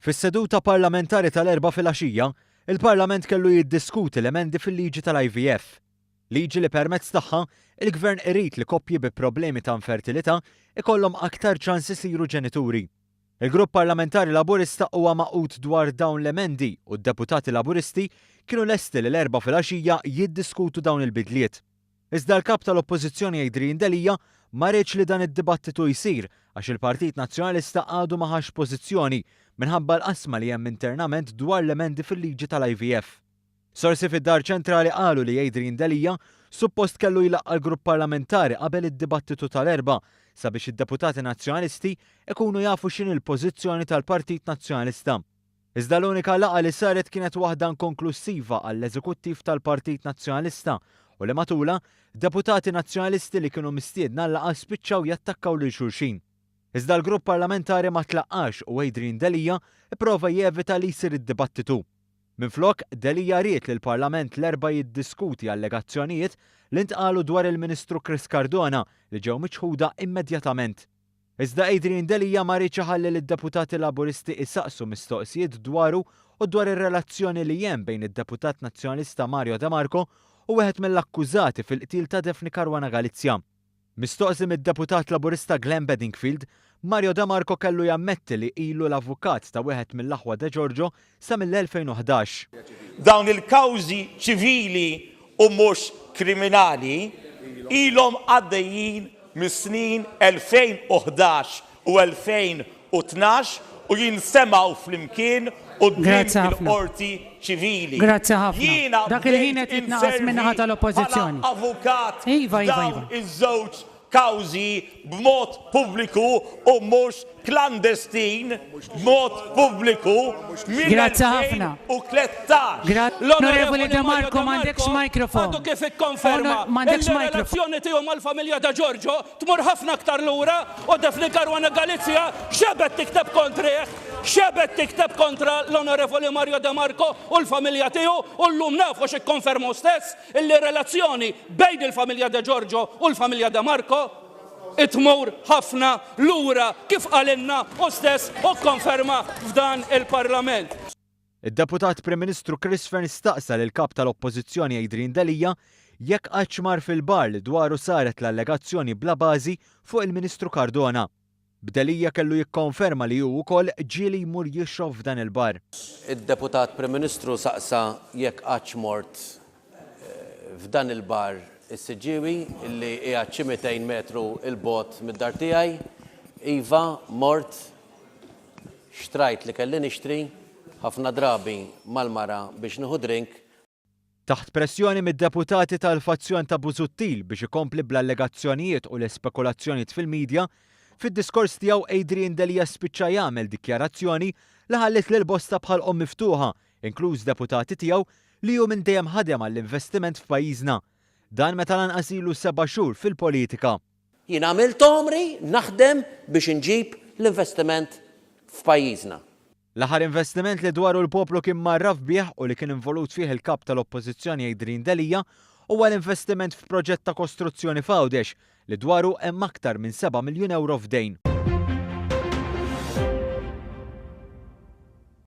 Fis-seduta parlamentari tal-4 filgħaxija, il-Parlament kellu jiddiskuti l-emendi fil-liġi tal-IVF. Liġi li permezz tagħha il-Gvern irid li koppji bi problemi ta' infertilità ikollhom aktar ċans isiru ġenituri. Il-Grupp Parlamentari Laburista huwa maqut dwar dawn l-emendi u d-deputati Laburisti kienu lesti li l-4 filgħaxija jiddiskutu dawn il-bidliet. Iżda l-kap tal-Oppożizzjoni Adrian Delija ma rridx li dan id-dibattitu jsir għax il-Partit Nazzjonalista għadu ma ħax pożizzjoni minħabba l-qasma li hemm internament dwar l-emendi fil-liġi tal-IVF. Sorsi fid-Dar Ċentrali qalu li Adrian Delija suppost kellu jlaqqa l-Grupp Parlamentari qabel id-dibattitu tal-4 sabiex id-deputati nazzjonalisti ikunu jafu x'in il-pożizzjoni tal-Partit Nazzjonalista. Iżda l-unika laqgħa li saret kienet waħda inkonklusiva għall-Eżekuttiv tal-Partit Nazzjonalista u li matula deputati nazzjonalisti li kienu mistiedna l-laqgħa spiċċaw jattakkaw lil xulxin. Iżda l-Grupp Parlamentari ma tlaqqax u Adrian Delija ipprova jevita li jsir id-dibattitu. Minflok, Delija ried li l-Parlament l-4 jiddiskuti allegazzjonijiet li ntqalu dwar il-Ministru Chris Cardona li ġew miċħuda immedjatament. Iżda Adrian Delija ma rridx iħalli lid-deputati Laburisti isaqsu mistoqsijiet dwaru u dwar ir-relazzjoni li hemm bejn id-deputat nazzjonalista Mario De Marco u wieħed mill-akkużati fil-qtil ta' Daphne Caruana Galizia. Mistoqsi mid-deputat Laburista Glenn Bedingfield, Mario De Marco kellu jammetti li ilu l-avukat ta' wieħed mill-aħwa De Giorgio sa mill-2011. Dawn il-kawżi ċivili u mhux kriminali ilhom għaddejjin mis-snin 2011 u 2012 u jinsemgħu flimkien quddiem il-qorti ċivili. Grazzi ħafna. Dak il-ħin qed jitnaqqas min-naħa tal-Oppożizzjoni. Avukat Iva. dawn iż-żewġ kawżi b'mod pubbliku u mhux klandestin, b'mod pubbliku mill-2013. L-Onorevoli De Marco m'għandekx mikrofon. Għadu kif ikkonferma il-relazzjoni tiegħu mal-familja De Giorgio tmur ħafna aktar lura u Daphne Caruana Galizia xebet tikteb kontrih, xebet tikteb kontra l-Onorevoli Mario De Marco u l-familja tiegħu u llum nafu x'ikkonfermu stess il-relazzjoni bejn il-familja De Giorgio u l-familja De Marco itmur ħafna lura kif qalinna u stess u konferma f'dan il-Parlament. Id-deputat Prim Ministru Chris Fern staqsa lil kap tal-Oppożizzjoni Adrian Delija jekk qatt fil-bar li dwaru saret l-allegazzjoni bla bażi fuq il-Ministru Cardona. B'Delija kellu jikkonferma li hu wkoll ġieli jmur jixrob f'dan il-bar. Id-deputat Prim Ministru saqsa jekk qatt mort f'dan il-bar is-Siġġiewi illi qiegħed xi 200 metru il-bogħod mid-dar tiegħi. Iva mort xtrajt li kelli nixtri ħafna drabi mal-mara biex nieħu drink. Taħt pressjoni mid-deputati tal-fazzjon ta' Busuttil biex ikompli bl-allegazzjonijiet u l-espekulazzjonijiet fil-medja, fid-diskors tiegħu Adrian Delija spiċċa jagħmel dikjarazzjoni li ħallet lil bosta bħalqhom miftuħa, inkluż deputati tiegħu li hu minn dejjem ħadem għall-investiment f'pajjiżna. Dan meta lanqas ilu 7 xhur fil-politika. Jien għamilt omri naħdem biex inġib l-investiment f'pajjiżna. L-aħħar investiment li dwaru l-poplu kien marraf bih u li kien involut fih il-kap tal-Oppożizzjoni Adrian Delija huwa l-investiment f'proġett ta' kostruzzjoni f'Għawdex li dwaru hemm aktar minn 7 miljun euro f'dejn.